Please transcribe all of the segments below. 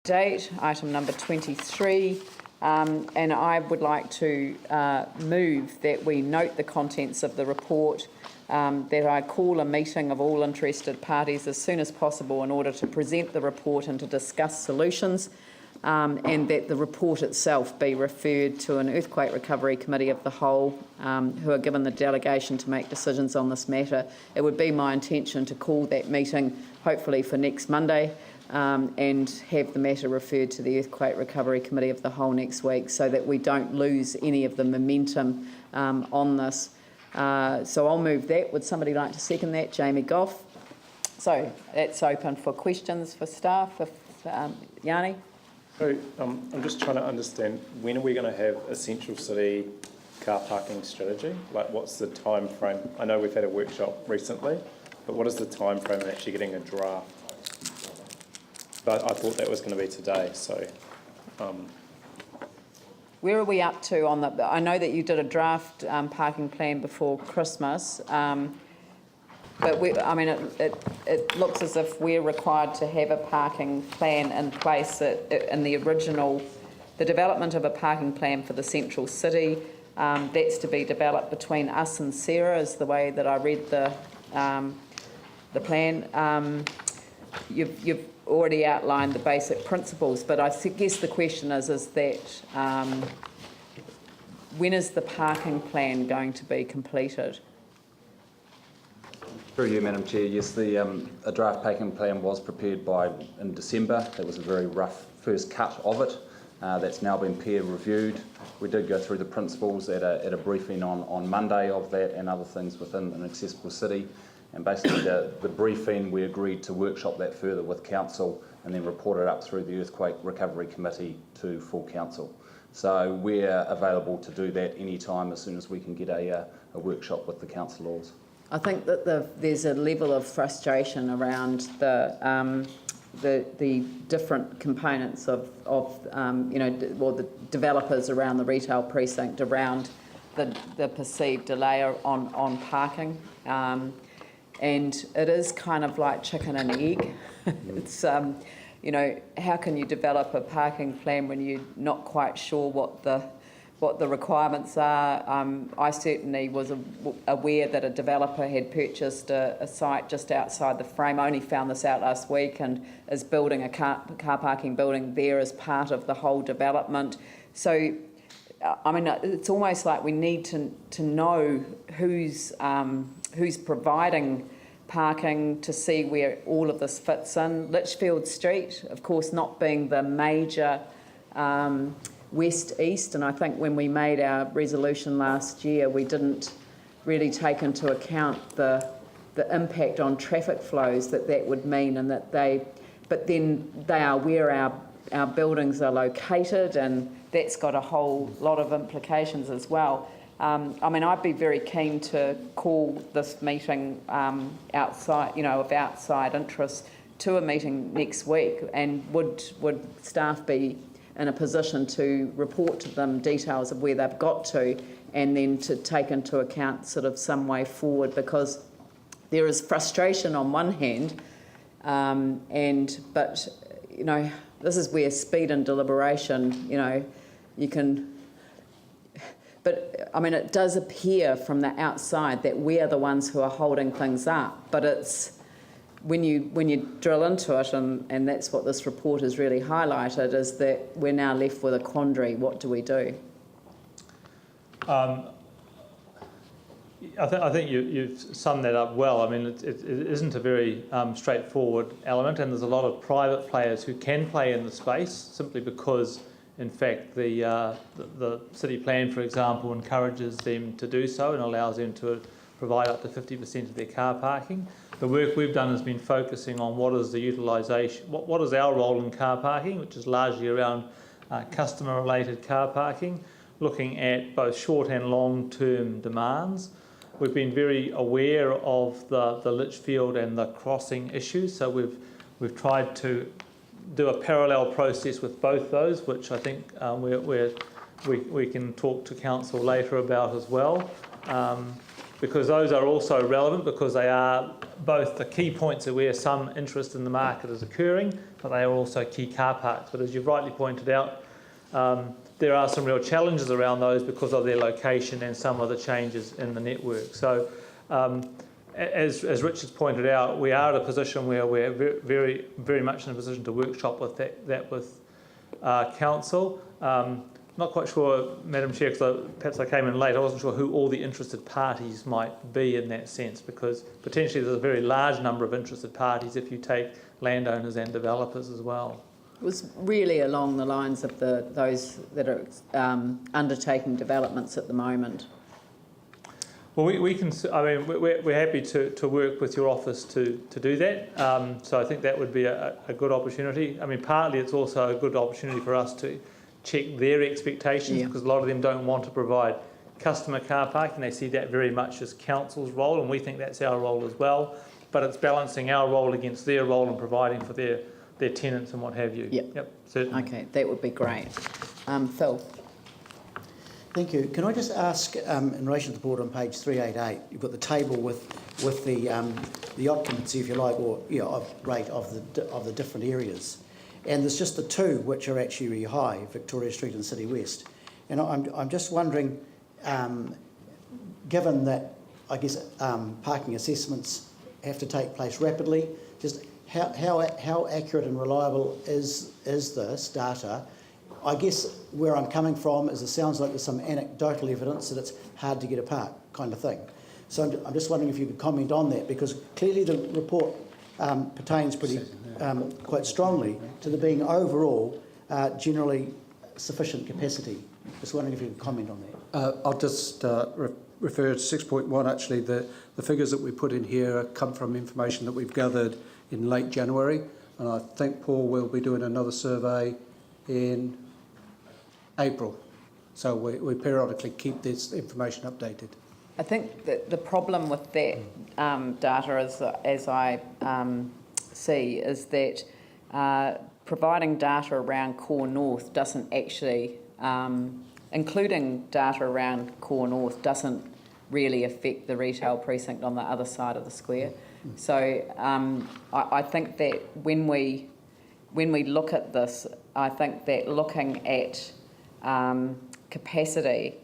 date, item number 23, and I would like to move that we note the contents of the report, that I call a meeting of all interested parties as soon as possible in order to present the report and to discuss solutions, and that the report itself be referred to an Earthquake Recovery Committee of the whole, who are given the delegation to make decisions on this matter. It would be my intention to call that meeting hopefully for next Monday, and have the matter referred to the Earthquake Recovery Committee of the whole next week, so that we don't lose any of the momentum on this. So I'll move that. Would somebody like to second that? Jamie Goff. So that's open for questions for staff. Yanni? So I'm just trying to understand, when are we going to have a central city car parking strategy? Like, what's the time frame? I know we've had a workshop recently, but what is the time frame in actually getting a draft? But I thought that was going to be today, so... Where are we up to on the... I know that you did a draft parking plan before Christmas, but it looks as if we're required to have a parking plan in place in the original... The development of a parking plan for the central city, that's to be developed between us and Sarah, is the way that I read the plan. You've already outlined the basic principles, but I guess the question is that when is the parking plan going to be completed? Through you, Madam Chair, yes, a draft parking plan was prepared in December. That was a very rough first cut of it. That's now been peer reviewed. We did go through the principles at a briefing on Monday of that and other things within an accessible city. And basically the briefing, we agreed to workshop that further with Council and then report it up through the Earthquake Recovery Committee to full Council. So we're available to do that any time as soon as we can get a workshop with the councillors. I think that there's a level of frustration around the different components of the developers around the retail precinct around the perceived delay on parking. And it is kind of like chicken and egg. It's, how can you develop a parking plan when you're not quite sure what the requirements are? I certainly was aware that a developer had purchased a site just outside the frame. I only found this out last week, and is building a car parking building there as part of the whole development. So, it's almost like we need to know who's providing parking to see where all of this fits in. Litchfield Street, of course, not being the major west-east, and I think when we made our resolution last year, we didn't really take into account the impact on traffic flows that would mean, and but then they are where our buildings are located, and that's got a whole lot of implications as well. I'd be very keen to call this meeting outside interest to a meeting next week, and would staff be in a position to report to them details of where they've got to, and then to take into account sort of some way forward, because there is frustration on one hand, but this is where speed and deliberation, you can. But it does appear from the outside that we are the ones who are holding things up. But it's when you drill into it, and that's what this report has really highlighted, is that we're now left with a quandary. What do we do? I think you've summed that up well. It isn't a very straightforward element, and there's a lot of private players who can play in the space simply because, in fact, the city plan, for example, encourages them to do so and allows them to provide up to 50% of their car parking. The work we've done has been focusing on what is the utilisation, what is our role in car parking, which is largely around customer-related car parking, looking at both short and long-term demands. We've been very aware of the Litchfield and the crossing issues, so we've tried to do a parallel process with both those, which I think we can talk to Council later about as well, because those are also relevant, because they are both the key points are where some interest in the market is occurring, but they are also key car parks. But as you've rightly pointed out, there are some real challenges around those because of their location and some of the changes in the network. So as Richard's pointed out, we are at a position where we're very, very much in a position to workshop with that with council. Not quite sure, Madam Chair, because perhaps I came in late, I wasn't sure who all the interested parties might be in that sense, because potentially there's a very large number of interested parties if you take landowners and developers as well. It was really along the lines of those that are undertaking developments at the moment. Well, we can. I mean, we're happy to work with your office to do that. So I think that would be a good opportunity. I mean, partly it's also a good opportunity for us to check their expectations, because a lot of them don't want to provide customer car parking. They see that very much as council's role, and we think that's our role as well. But it's balancing our role against their role and providing for their tenants and what have you. Yep, certainly. Okay, that would be great. Phil. Thank you. Can I just ask, in relation to the board on page 388, you've got the table with the occupancy, if you like, or rate of the different areas, and there's just the two which are actually really high, Victoria Street and City West. And I'm just wondering, given that I guess parking assessments have to take place rapidly, just how accurate and reliable is this data? I guess where I'm coming from is it sounds like there's some anecdotal evidence that it's hard to get a park kind of thing. So I'm just wondering if you could comment on that, because clearly the report pertains pretty quite strongly to there being overall generally sufficient capacity. Just wondering if you could comment on that. I'll just refer to 6.1. Actually, the figures that we put in here come from information that we've gathered in late January, and I think Paul will be doing another survey in April. So we periodically keep this information updated. I think that the problem with that data, as I see, is that providing data around Core North doesn't actually, including data around Core North, doesn't really affect the retail precinct on the other side of the square. So I think that when we look at this, I think that looking at capacity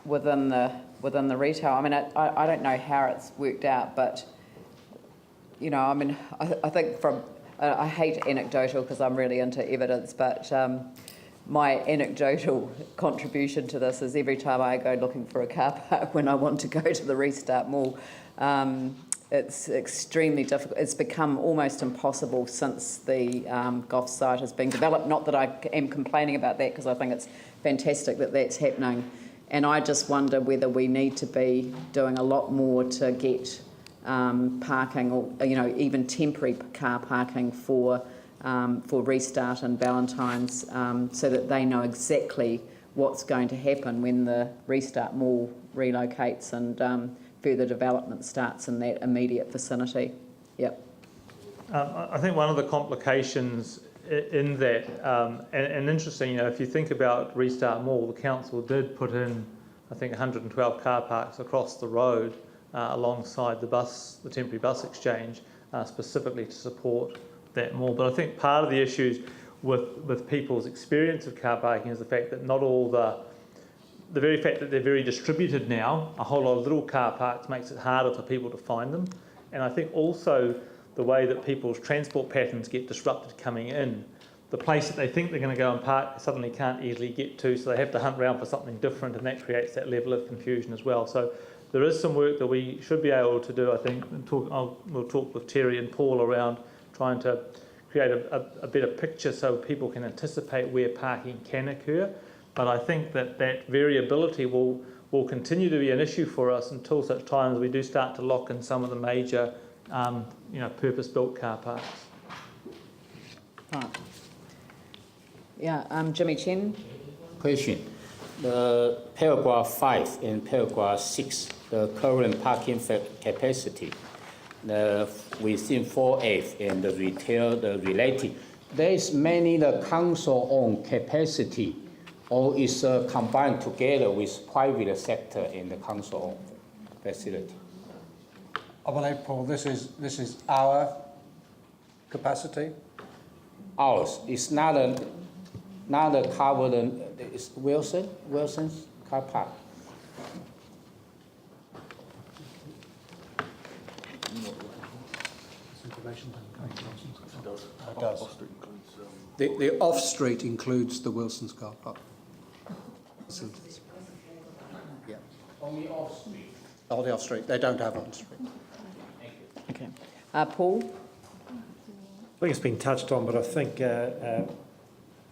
within the retail, I mean, I don't know how it's worked out, but I mean, I think I hate anecdotal because I'm really into evidence, but my anecdotal contribution to this is every time I go looking for a car park when I want to go to the Restart Mall, it's extremely difficult. It's become almost impossible since the GOV site has been developed. Not that I am complaining about that, because I think it's fantastic that that's happening. And I just wonder whether we need to be doing a lot more to get parking, or even temporary car parking for Restart and Valentine's, so that they know exactly what's going to happen when the Restart Mall relocates and further development starts in that immediate vicinity. Yep. I think one of the complications in that, and interesting, if you think about Restart Mall, the council did put in, I think, 112 car parks across the road alongside the temporary bus exchange, specifically to support that mall. But I think part of the issues with people's experience of car parking is the fact that not all the very fact that they're very distributed now, a whole lot of little car parks makes it harder for people to find them. And I think also the way that people's transport patterns get disrupted coming in, the place that they think they're going to go and park suddenly can't easily get to, so they have to hunt around for something different, and that creates that level of confusion as well. So there is some work that we should be able to do, I think, and we'll talk with Terry and Paul around trying to create a better picture so people can anticipate where parking can occur. But I think that variability will continue to be an issue for us until such time as we do start to lock in some of the major, purpose-built car parks. Right. Yeah, Jimmy Chen. Question. The paragraph 5 and paragraph 6, the current parking capacity, within 4F and the retail, the related, there is mainly the council-owned capacity, or is combined together with private sector in the council-owned facility? I believe, Paul, this is our capacity. Ours. It's not covered. It's Wilson's car park. It does. The off-street includes the Wilson's car park. Yeah. Only off street. Oh, the off-street. They don't have on-street. Okay. Paul? I think it's been touched on, but I think,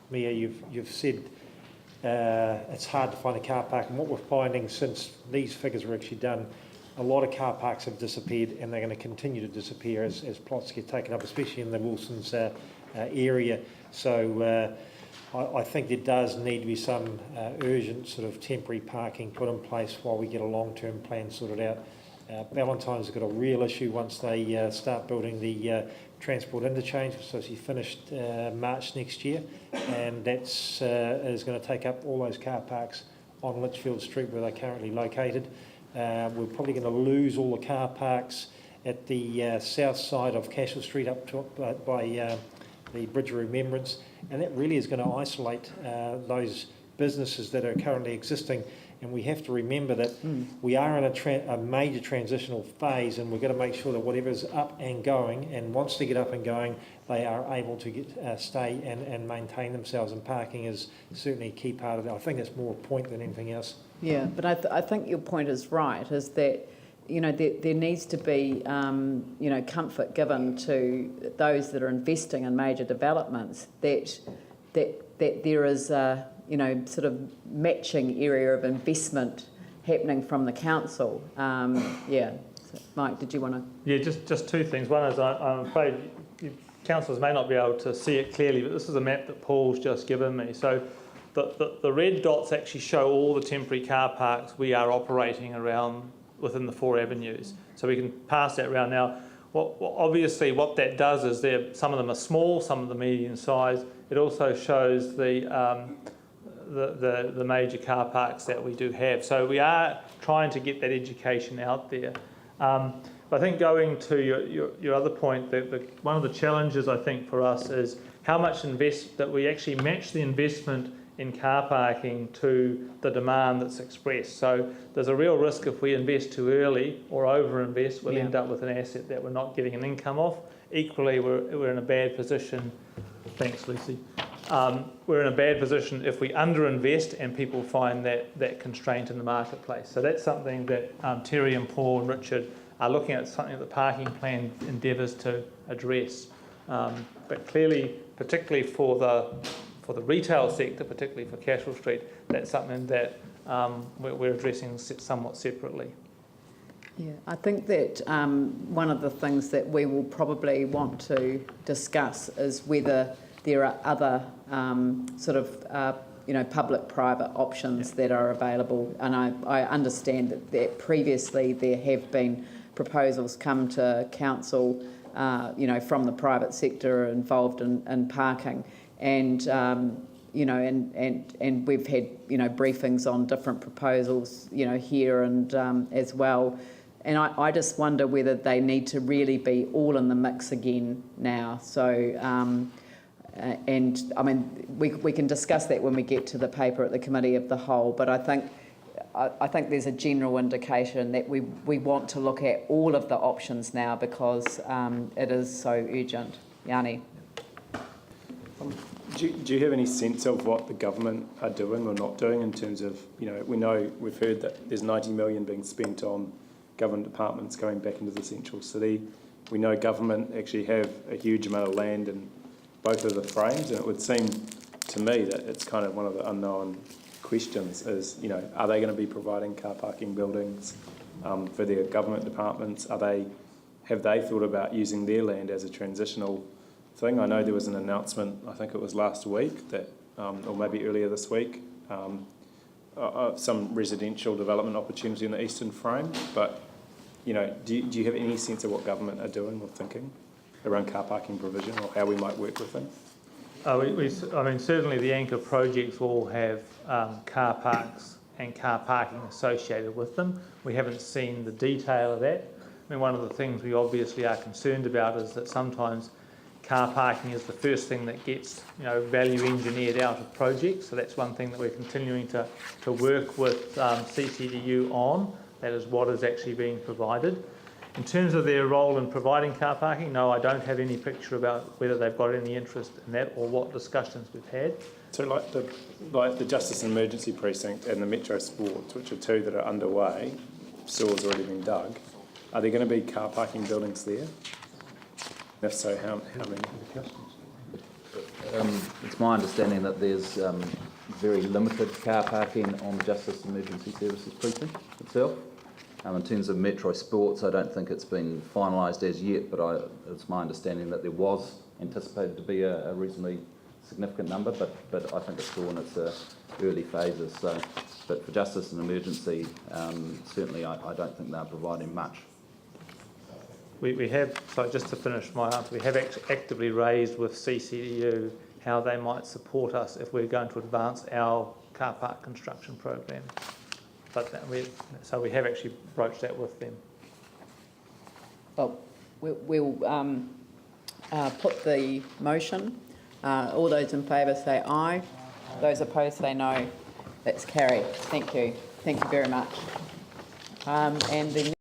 Mia, you've said it's hard to find a car park, and what we're finding since these figures were actually done, a lot of car parks have disappeared, and they're going to continue to disappear as plots get taken up, especially in the Wilson's area. So I think there does need to be some urgent sort of temporary parking put in place while we get a long-term plan sorted out. Valentine's have got a real issue once they start building the transport interchange, so it's finished March next year, and that's is going to take up all those car parks on Litchfield Street where they're currently located. We're probably going to lose all the car parks at the south side of Cashel Street up to by the Bridge of Remembrance, and that really is going to isolate those businesses that are currently existing. And we have to remember that we are in a major transitional phase, and we've got to make sure that whatever's up and going and wants to get up and going, they are able to stay and maintain themselves, and parking is certainly a key part of that. I think that's more a point than anything else. Yeah, but I think your point is right, is that, you know, there needs to be, you know, comfort given to those that are investing in major developments that there is a, you know, sort of matching area of investment happening from the council. Yeah. So, Mike, did you want to? Yeah, just two things. One is I'm afraid councillors may not be able to see it clearly, but this is a map that Paul's just given me. So the red dots actually show all the temporary car parks we are operating around within the 4 avenues. So we can pass that around now. Obviously what that does is some of them are small, some of them medium size. It also shows the major car parks that we do have. So we are trying to get that education out there. But I think going to your other point, one of the challenges I think for us is how much that we actually match the investment in car parking to the demand that's expressed. So there's a real risk if we invest too early or over-invest, we'll end up with an asset that we're not getting an income off. Equally, we're in a bad position. Thanks, Lucy. We're in a bad position if we underinvest and people find that constraint in the marketplace. So that's something that Terry and Paul and Richard are looking at, something that the parking plan endeavours to address. But clearly, particularly for the retail sector, particularly for Cashel Street, that's something that we're addressing somewhat separately. Yeah, I think that one of the things that we will probably want to discuss is whether there are other sort of you know, public-private options that are available. And I understand that previously there have been proposals come to council, you know, from the private sector involved in parking, and you know, and we've had, you know, briefings on different proposals, you know, here and as well. And I just wonder whether they need to really be all in the mix again now. So, and I mean, we can discuss that when we get to the paper at the Committee of the Whole, but I think there's a general indication that we want to look at all of the options now because it is so urgent. Yanni. Do you have any sense of what the government are doing or not doing in terms of, you know, we've heard that there's 90 million being spent on government departments going back into the central city. We know government actually have a huge amount of land in both of the frames, and it would seem to me that it's kind of one of the unknown questions is, you know, are they going to be providing car parking buildings for their government departments? Have they thought about using their land as a transitional thing? I know there was an announcement, I think it was last week, that or maybe earlier this week, some residential development opportunity in the eastern frame. But, you know, do you have any sense of what government are doing or thinking around car parking provision or how we might work with them? I mean, certainly the anchor projects will have car parks and car parking associated with them. We haven't seen the detail of that. I mean, one of the things we obviously are concerned about is that sometimes car parking is the first thing that gets, value engineered out of projects. So that's one thing that we're continuing to work with CCDU on. That is what is actually being provided. In terms of their role in providing car parking, no, I don't have any picture about whether they've got any interest in that or what discussions we've had. So like the Justice and Emergency Precinct and the Metro Sports, which are two that are underway, soil's already been dug, are there going to be car parking buildings there? If so, how many? It's my understanding that there's very limited car parking on Justice and Emergency Services Precinct itself. In terms of Metro Sports, I don't think it's been finalised as yet, but it's my understanding that there was anticipated to be a reasonably significant number, but I think it's still in its early phases. So, but for Justice and Emergency, certainly I don't think they're providing much. We have, so just to finish my answer, we have actively raised with CCDU how they might support us if we're going to advance our car park construction program. So we have actually broached that with them. Well, we'll put the motion. All those in favour say aye. Those opposed say no. That's carried. Thank you. Thank you very much. And the